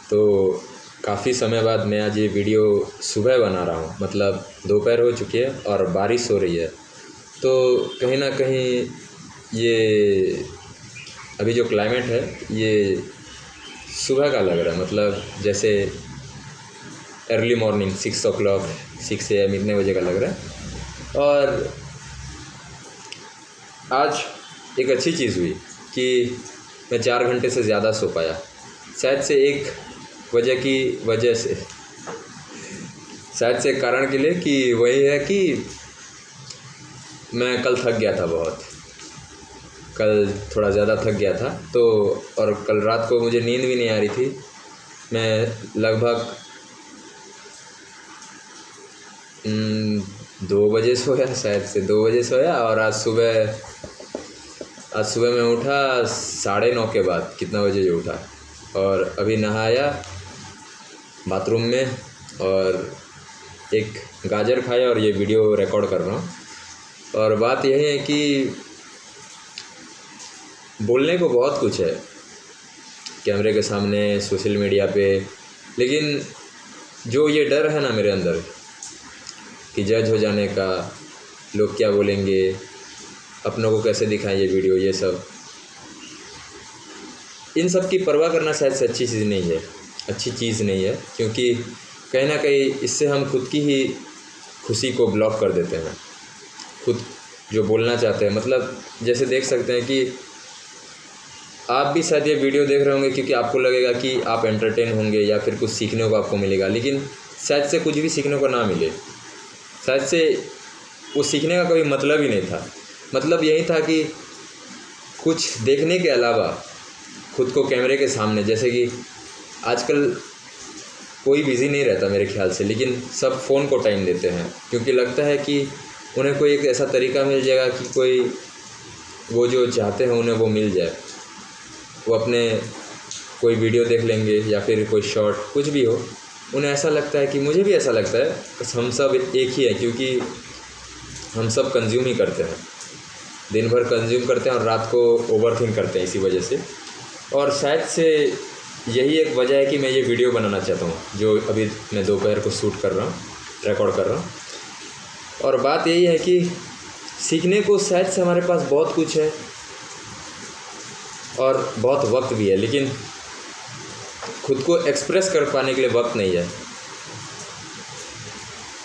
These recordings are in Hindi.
तो काफ़ी समय बाद मैं आज ये वीडियो सुबह बना रहा हूँ, मतलब दोपहर हो चुकी है और बारिश हो रही है। तो कहीं ना कहीं ये अभी जो क्लाइमेट है ये सुबह का लग रहा है, मतलब जैसे अर्ली मॉर्निंग 6 o'clock 6 AM इतने बजे का लग रहा है। और आज एक अच्छी चीज़ हुई कि मैं 4 घंटे से ज़्यादा सो पाया। शायद से एक कारण के लिए कि वही है कि मैं कल थक गया था बहुत, कल थोड़ा ज़्यादा थक गया था। तो और कल रात को मुझे नींद भी नहीं आ रही थी। मैं लगभग 2 बजे सोया, शायद से 2 बजे सोया। और आज सुबह मैं उठा 9:30 के बाद, कितना बजे जो उठा, और अभी नहाया बाथरूम में और एक गाजर खाया और ये वीडियो रिकॉर्ड कर रहा हूँ। और बात यही है कि बोलने को बहुत कुछ है कैमरे के सामने, सोशल मीडिया पे, लेकिन जो ये डर है ना मेरे अंदर कि जज हो जाने का, लोग क्या बोलेंगे, अपनों को कैसे दिखाएं ये वीडियो, ये सब, इन सब की परवाह करना शायद से अच्छी चीज़ नहीं है, क्योंकि कहीं ना कहीं इससे हम खुद की ही खुशी को ब्लॉक कर देते हैं, खुद जो बोलना चाहते हैं। मतलब जैसे देख सकते हैं कि आप भी शायद ये वीडियो देख रहे होंगे क्योंकि आपको लगेगा कि आप एंटरटेन होंगे या फिर कुछ सीखने को आपको मिलेगा, लेकिन शायद से कुछ भी सीखने को ना मिले। शायद से वो सीखने का कोई मतलब ही नहीं था। मतलब यही था कि कुछ देखने के अलावा खुद को कैमरे के सामने, जैसे कि आजकल कोई बिज़ी नहीं रहता मेरे ख्याल से, लेकिन सब फ़ोन को टाइम देते हैं क्योंकि लगता है कि उन्हें कोई एक ऐसा तरीका मिल जाएगा कि कोई वो जो चाहते हैं उन्हें वो मिल जाए। वो अपने कोई वीडियो देख लेंगे या फिर कोई शॉर्ट, कुछ भी हो, उन्हें ऐसा लगता है कि, मुझे भी ऐसा लगता है, हम सब एक ही है, क्योंकि हम सब कंज्यूम ही करते हैं, दिन भर कंज्यूम करते हैं और रात को ओवरथिंक करते हैं इसी वजह से। और शायद से यही एक वजह है कि मैं ये वीडियो बनाना चाहता हूँ जो अभी मैं दोपहर को शूट कर रहा हूँ, रिकॉर्ड कर रहा हूँ। और बात यही है कि सीखने को शायद से हमारे पास बहुत कुछ है और बहुत वक्त भी है, लेकिन खुद को एक्सप्रेस कर पाने के लिए वक्त नहीं है।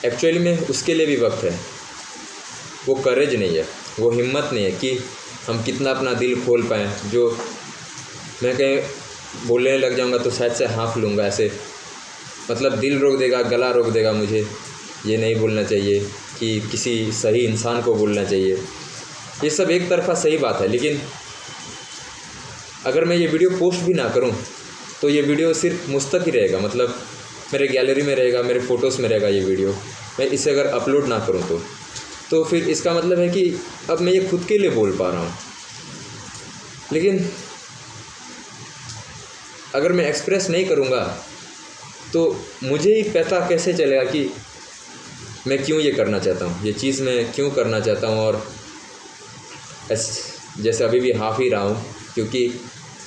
एक्चुअली में उसके लिए भी वक्त है, वो करेज नहीं है, वो हिम्मत नहीं है कि हम कितना अपना दिल खोल पाएँ। जो मैं कहीं बोलने लग जाऊंगा तो शायद से हाँफ लूँगा ऐसे, मतलब दिल रोक देगा, गला रोक देगा, मुझे ये नहीं बोलना चाहिए कि किसी सही इंसान को बोलना चाहिए। ये सब एक तरफा सही बात है, लेकिन अगर मैं ये वीडियो पोस्ट भी ना करूं तो ये वीडियो सिर्फ मुझ तक ही रहेगा, मतलब मेरे गैलरी में रहेगा, मेरे फ़ोटोज़ में रहेगा ये वीडियो। मैं इसे अगर अपलोड ना करूं तो फिर इसका मतलब है कि अब मैं ये खुद के लिए बोल पा रहा हूँ, लेकिन अगर मैं एक्सप्रेस नहीं करूँगा तो मुझे ही पता कैसे चलेगा कि मैं क्यों ये करना चाहता हूँ, ये चीज़ मैं क्यों करना चाहता हूँ। और जैसे अभी भी हाफ ही रहा हूँ क्योंकि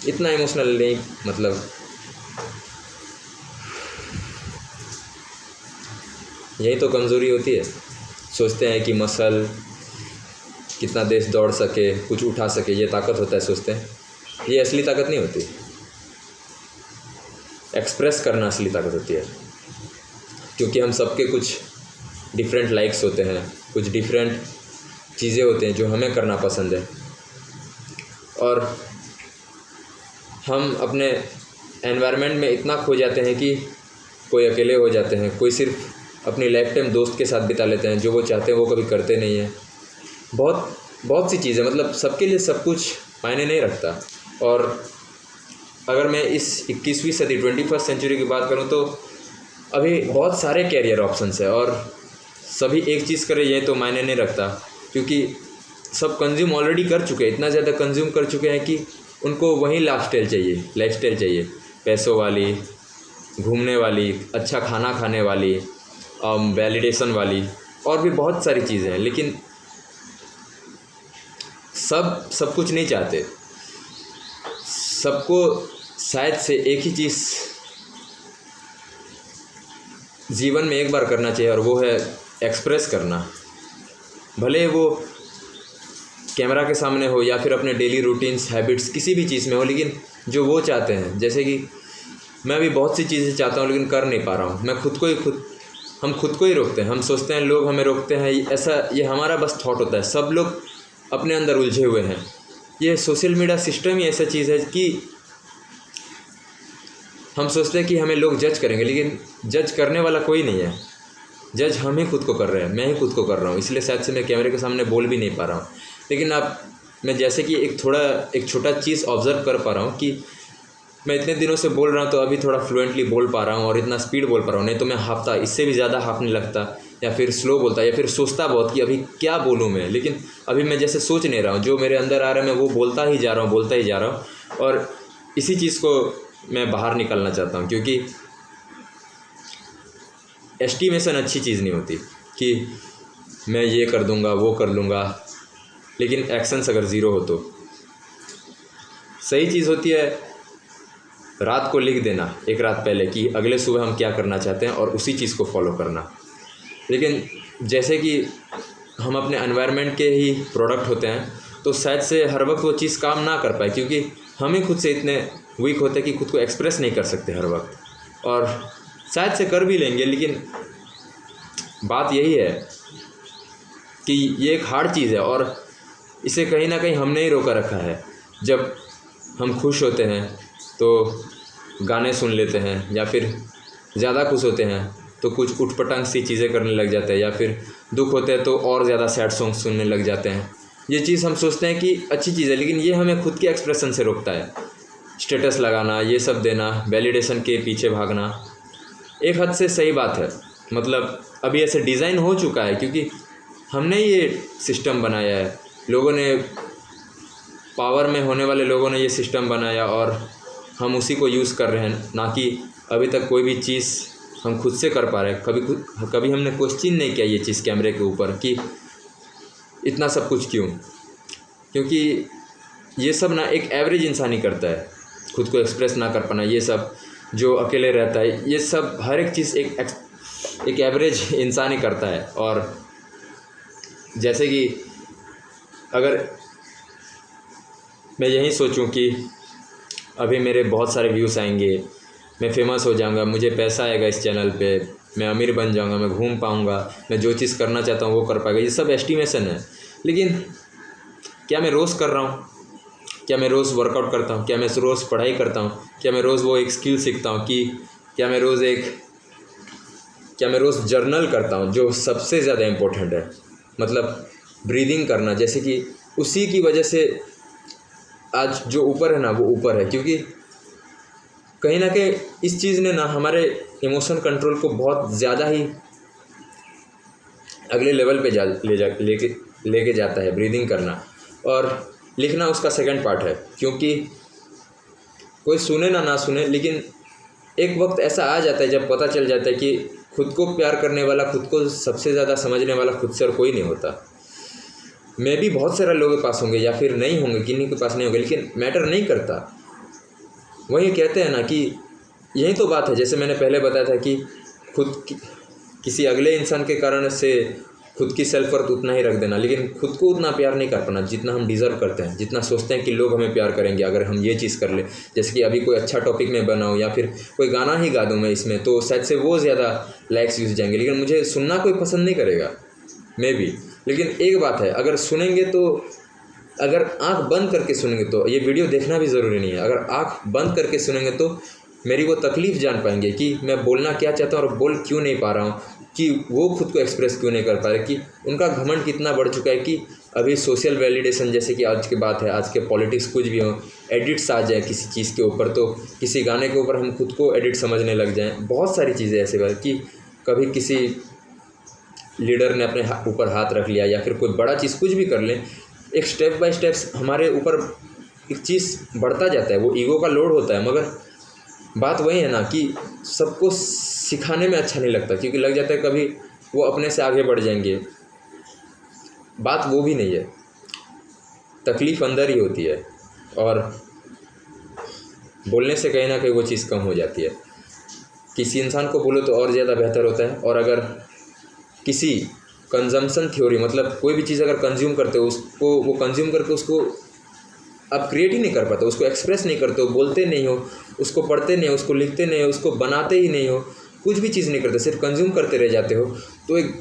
इतना इमोशनल नहीं, मतलब यही तो कमज़ोरी होती है। सोचते हैं कि मसल कितना देश दौड़ सके, कुछ उठा सके, ये ताकत होता है, सोचते हैं। ये असली ताकत नहीं होती, एक्सप्रेस करना असली ताकत होती है, क्योंकि हम सबके कुछ डिफरेंट लाइक्स होते हैं, कुछ डिफरेंट चीज़ें होते हैं जो हमें करना पसंद है। और हम अपने एनवायरनमेंट में इतना खो जाते हैं कि कोई अकेले हो जाते हैं, कोई सिर्फ अपनी लाइफ टाइम दोस्त के साथ बिता लेते हैं, जो वो चाहते हैं वो कभी करते नहीं हैं। बहुत सी चीज़ें, मतलब सबके लिए सब कुछ मायने नहीं रखता। और अगर मैं इस 21वीं सदी 21st सेंचुरी की बात करूं तो अभी बहुत सारे कैरियर ऑप्शंस है और सभी एक चीज़ करें ये तो मायने नहीं रखता, क्योंकि सब कंज्यूम ऑलरेडी कर चुके हैं, इतना ज़्यादा कंज्यूम कर चुके हैं कि उनको वही लाइफ स्टाइल चाहिए, पैसों वाली, घूमने वाली, अच्छा खाना खाने वाली, वैलिडेशन वाली, और भी बहुत सारी चीज़ें हैं। लेकिन सब कुछ नहीं चाहते। सबको शायद से एक ही चीज़ जीवन में एक बार करना चाहिए, और वो है एक्सप्रेस करना। भले वो कैमरा के सामने हो या फिर अपने डेली रूटीन्स, हैबिट्स, किसी भी चीज़ में हो, लेकिन जो वो चाहते हैं। जैसे कि मैं भी बहुत सी चीज़ें चाहता हूँ लेकिन कर नहीं पा रहा हूँ। मैं हम खुद को ही रोकते हैं। हम सोचते हैं लोग हमें रोकते हैं, ऐसा ये हमारा बस थॉट होता है। सब लोग अपने अंदर उलझे हुए हैं। ये सोशल मीडिया सिस्टम ही ऐसा चीज़ है कि हम सोचते हैं कि हमें लोग जज करेंगे, लेकिन जज करने वाला कोई नहीं है। जज हम ही खुद को कर रहे हैं, मैं ही खुद को कर रहा हूँ। इसलिए शायद से मैं कैमरे के सामने बोल भी नहीं पा रहा हूँ। लेकिन अब मैं जैसे कि एक छोटा चीज़ ऑब्ज़र्व कर पा रहा हूँ कि मैं इतने दिनों से बोल रहा हूँ तो अभी थोड़ा फ्लुएंटली बोल पा रहा हूँ और इतना स्पीड बोल पा रहा हूँ। नहीं तो मैं हाँफता, इससे भी ज़्यादा हाँफने लगता, या फिर स्लो बोलता, या फिर सोचता बहुत कि अभी क्या बोलूँ मैं। लेकिन अभी मैं जैसे सोच नहीं रहा हूँ, जो मेरे अंदर आ रहा है मैं वो बोलता ही जा रहा हूँ। और इसी चीज़ को मैं बाहर निकालना चाहता हूँ, क्योंकि एस्टिमेशन अच्छी चीज़ नहीं होती कि मैं ये कर दूँगा, वो कर लूँगा, लेकिन एक्शंस अगर ज़ीरो हो तो। सही चीज़ होती है रात को लिख देना, एक रात पहले, कि अगले सुबह हम क्या करना चाहते हैं और उसी चीज़ को फॉलो करना। लेकिन जैसे कि हम अपने एनवायरनमेंट के ही प्रोडक्ट होते हैं, तो शायद से हर वक्त वो चीज़ काम ना कर पाए, क्योंकि हम ही खुद से इतने वीक होते हैं कि खुद को एक्सप्रेस नहीं कर सकते हर वक्त। और शायद से कर भी लेंगे, लेकिन बात यही है कि ये एक हार्ड चीज़ है और इसे कहीं ना कहीं हमने ही रोका रखा है। जब हम खुश होते हैं तो गाने सुन लेते हैं, या फिर ज़्यादा खुश होते हैं तो कुछ उटपटांग सी चीज़ें करने लग जाते हैं, या फिर दुख होते हैं तो और ज़्यादा सैड सॉन्ग सुनने लग जाते हैं। ये चीज़ हम सोचते हैं कि अच्छी चीज़ है, लेकिन ये हमें खुद के एक्सप्रेशन से रोकता है। स्टेटस लगाना, ये सब देना, वैलिडेशन के पीछे भागना एक हद से सही बात है। मतलब अभी ऐसे डिज़ाइन हो चुका है, क्योंकि हमने ये सिस्टम बनाया है। लोगों ने, पावर में होने वाले लोगों ने ये सिस्टम बनाया और हम उसी को यूज़ कर रहे हैं, ना कि अभी तक कोई भी चीज़ हम खुद से कर पा रहे हैं। कभी हमने क्वेश्चन नहीं किया ये चीज़ कैमरे के ऊपर कि इतना सब कुछ क्यों। क्योंकि ये सब ना एक एवरेज इंसान ही करता है, खुद को एक्सप्रेस ना कर पाना, ये सब जो अकेले रहता है, ये सब हर एक चीज़ एक एवरेज इंसान ही करता है। और जैसे कि अगर मैं यही सोचूं कि अभी मेरे बहुत सारे व्यूज़ आएंगे, मैं फेमस हो जाऊंगा, मुझे पैसा आएगा इस चैनल पे, मैं अमीर बन जाऊंगा, मैं घूम पाऊंगा, मैं जो चीज़ करना चाहता हूँ वो कर पाएगा, ये सब एस्टिमेशन है। लेकिन क्या मैं रोज़ कर रहा हूँ? क्या मैं रोज़ वर्कआउट करता हूँ? क्या मैं रोज़ पढ़ाई करता हूँ? क्या मैं रोज़ वो एक स्किल सीखता हूँ? कि क्या मैं रोज़ जर्नल करता हूँ, जो सबसे ज़्यादा इम्पोर्टेंट है। मतलब ब्रीदिंग करना, जैसे कि उसी की वजह से आज जो ऊपर है ना वो ऊपर है, क्योंकि कहीं ना कहीं इस चीज़ ने ना हमारे इमोशन कंट्रोल को बहुत ज़्यादा ही अगले लेवल पे लेके जाता है ब्रीदिंग करना। और लिखना उसका सेकंड पार्ट है, क्योंकि कोई सुने ना सुने, लेकिन एक वक्त ऐसा आ जाता है जब पता चल जाता है कि खुद को प्यार करने वाला, खुद को सबसे ज़्यादा समझने वाला खुद से और कोई नहीं होता। मैं भी बहुत सारे लोगों के पास होंगे या फिर नहीं होंगे, किन्हीं के पास नहीं होंगे, लेकिन मैटर नहीं करता। वही कहते हैं ना कि यही तो बात है, जैसे मैंने पहले बताया था कि किसी अगले इंसान के कारण से खुद की सेल्फ वर्थ उतना ही रख देना, लेकिन खुद को उतना प्यार नहीं कर पाना जितना हम डिज़र्व करते हैं, जितना सोचते हैं कि लोग हमें प्यार करेंगे अगर हम ये चीज़ कर ले। जैसे कि अभी कोई अच्छा टॉपिक में बनाऊँ या फिर कोई गाना ही गा दूँ मैं इसमें, तो शायद से वो ज़्यादा लाइक्स यूज जाएंगे, लेकिन मुझे सुनना कोई पसंद नहीं करेगा मे भी। लेकिन एक बात है, अगर सुनेंगे तो, अगर आंख बंद करके सुनेंगे तो, ये वीडियो देखना भी ज़रूरी नहीं है, अगर आंख बंद करके सुनेंगे तो मेरी वो तकलीफ़ जान पाएंगे कि मैं बोलना क्या चाहता हूँ और बोल क्यों नहीं पा रहा हूँ, कि वो खुद को एक्सप्रेस क्यों नहीं कर पा रहे, कि उनका घमंड कितना बढ़ चुका है कि अभी सोशल वैलिडेशन, जैसे कि आज की बात है, आज के पॉलिटिक्स कुछ भी हो, एडिट्स आ जाए किसी चीज़ के ऊपर, तो किसी गाने के ऊपर हम खुद को एडिट समझने लग जाएँ। बहुत सारी चीज़ें ऐसे बात कि कभी किसी लीडर ने अपने ऊपर हाथ रख लिया या फिर कोई बड़ा चीज़ कुछ भी कर लें, एक स्टेप बाय स्टेप्स हमारे ऊपर एक चीज़ बढ़ता जाता है, वो ईगो का लोड होता है। मगर बात वही है ना कि सबको सिखाने में अच्छा नहीं लगता, क्योंकि लग जाता है कभी वो अपने से आगे बढ़ जाएंगे। बात वो भी नहीं है, तकलीफ़ अंदर ही होती है। और बोलने से कहीं ना कहीं वो चीज़ कम हो जाती है। किसी इंसान को बोलो तो और ज़्यादा बेहतर होता है। और अगर किसी कंजम्पशन थ्योरी, मतलब कोई भी चीज़ अगर कंज्यूम करते हो, उसको वो कंज्यूम करके उसको आप क्रिएट ही नहीं कर पाते, उसको एक्सप्रेस नहीं करते हो, बोलते नहीं हो, उसको पढ़ते नहीं हो, उसको लिखते नहीं हो, उसको बनाते ही नहीं हो, कुछ भी चीज़ नहीं करते, सिर्फ कंज्यूम करते रह जाते हो, तो एक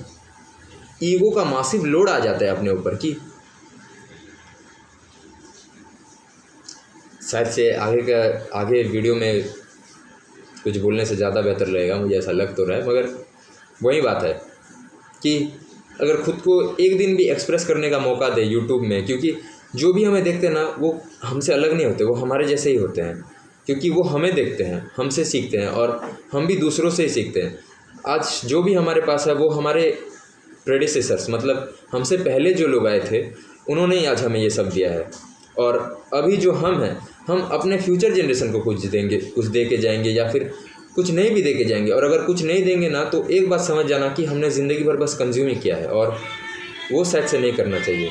ईगो का मासिव लोड आ जाता है अपने ऊपर कि शायद से आगे वीडियो में कुछ बोलने से ज़्यादा बेहतर लगेगा, मुझे ऐसा लग तो रहा है। मगर वही बात है कि अगर खुद को एक दिन भी एक्सप्रेस करने का मौका दे यूट्यूब में, क्योंकि जो भी हमें देखते हैं ना वो हमसे अलग नहीं होते, वो हमारे जैसे ही होते हैं, क्योंकि वो हमें देखते हैं, हमसे सीखते हैं और हम भी दूसरों से ही सीखते हैं। आज जो भी हमारे पास है वो हमारे प्रेडिसेसर्स, मतलब हमसे पहले जो लोग आए थे उन्होंने ही आज हमें ये सब दिया है। और अभी जो हम हैं, हम अपने फ्यूचर जनरेशन को कुछ देंगे, कुछ दे के जाएंगे, या फिर कुछ नहीं भी दे के जाएंगे। और अगर कुछ नहीं देंगे ना, तो एक बात समझ जाना कि हमने ज़िंदगी भर बस कंज्यूम ही किया है, और वो शायद से नहीं करना चाहिए।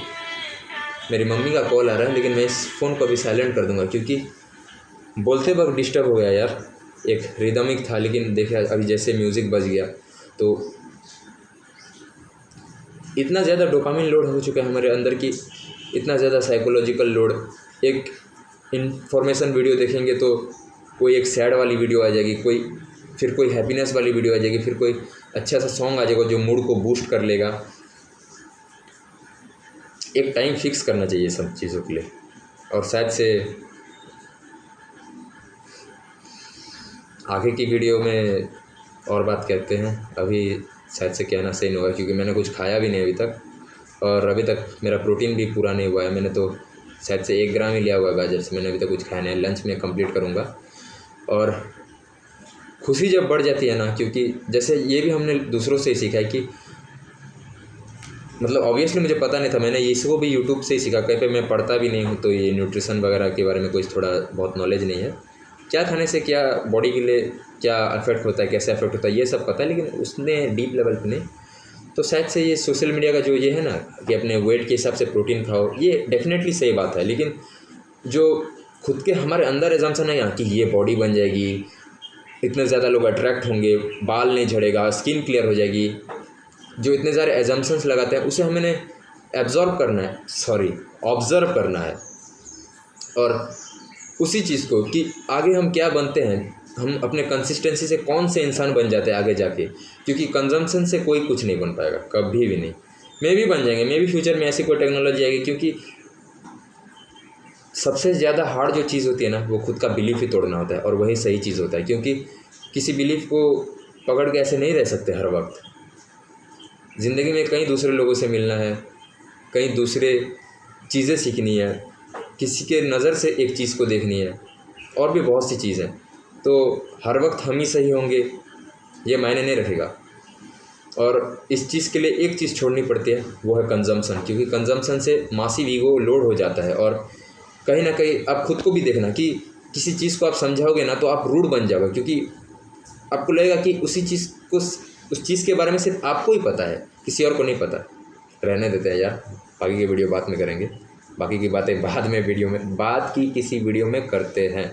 मेरी मम्मी का कॉल आ रहा है, लेकिन मैं इस फ़ोन को अभी साइलेंट कर दूंगा, क्योंकि बोलते वक्त डिस्टर्ब हो गया यार। एक रिदमिक था, लेकिन देखिए अभी जैसे म्यूज़िक बज गया तो इतना ज़्यादा डोपामिन लोड हो चुका है हमारे अंदर कि इतना ज़्यादा साइकोलॉजिकल लोड। एक इन्फॉर्मेशन वीडियो देखेंगे तो कोई एक सैड वाली वीडियो आ जाएगी, फिर कोई हैप्पीनेस वाली वीडियो आ जाएगी, फिर कोई अच्छा सा सॉन्ग आ जाएगा जो मूड को बूस्ट कर लेगा। एक टाइम फिक्स करना चाहिए सब चीज़ों के लिए। और शायद से आगे की वीडियो में और बात करते हैं, अभी शायद से कहना सही नहीं होगा, क्योंकि मैंने कुछ खाया भी नहीं अभी तक, और अभी तक मेरा प्रोटीन भी पूरा नहीं हुआ है। मैंने तो शायद से 1 ग्राम ही लिया हुआ गाजर से, मैंने अभी तक कुछ खाया नहीं है। लंच में कंप्लीट करूँगा। और खुशी जब बढ़ जाती है ना, क्योंकि जैसे ये भी हमने दूसरों से ही सीखा है कि मतलब ऑब्वियसली मुझे पता नहीं था, मैंने इसको भी यूट्यूब से ही सीखा। कहीं पे मैं पढ़ता भी नहीं हूँ, तो ये न्यूट्रिशन वगैरह के बारे में कुछ थोड़ा बहुत नॉलेज नहीं है। क्या खाने से क्या बॉडी के लिए क्या इफेक्ट होता है, कैसे इफेक्ट होता है, ये सब पता है, लेकिन उसने डीप लेवल पे नहीं। तो शायद से ये सोशल मीडिया का जो ये है ना कि अपने वेट के हिसाब से प्रोटीन खाओ, ये डेफिनेटली सही बात है। लेकिन जो खुद के हमारे अंदर एजम्पशन है कि ये बॉडी बन जाएगी, इतने ज़्यादा लोग अट्रैक्ट होंगे, बाल नहीं झड़ेगा, स्किन क्लियर हो जाएगी, जो इतने सारे एजम्पशंस लगाते हैं, उसे हमें ऑब्ज़र्व करना है। और उसी चीज़ को कि आगे हम क्या बनते हैं, हम अपने कंसिस्टेंसी से कौन से इंसान बन जाते हैं आगे जाके, क्योंकि कंजम्पशन से कोई कुछ नहीं बन पाएगा, कभी भी नहीं। मे भी बन जाएंगे, मे भी फ्यूचर में ऐसी कोई टेक्नोलॉजी आएगी, क्योंकि सबसे ज़्यादा हार्ड जो चीज़ होती है ना, वो खुद का बिलीफ ही तोड़ना होता है, और वही सही चीज़ होता है। क्योंकि किसी बिलीफ को पकड़ के ऐसे नहीं रह सकते हर वक्त। ज़िंदगी में कई दूसरे लोगों से मिलना है, कई दूसरे चीज़ें सीखनी है, किसी के नज़र से एक चीज़ को देखनी है, और भी बहुत सी चीज़ें। तो हर वक्त हम ही सही होंगे ये मायने नहीं रखेगा। और इस चीज़ के लिए एक चीज़ छोड़नी पड़ती है, वो है कंजम्पशन। क्योंकि कंजम्पशन से मासिव ईगो लोड हो जाता है। और कहीं ना कहीं आप खुद को भी देखना कि किसी चीज़ को आप समझाओगे ना तो आप रूड बन जाओगे, क्योंकि आपको लगेगा कि उस चीज़ के बारे में सिर्फ आपको ही पता है, किसी और को नहीं पता। रहने देते हैं यार, आगे की वीडियो बाद में करेंगे, बाकी की बातें बाद की किसी वीडियो में करते हैं।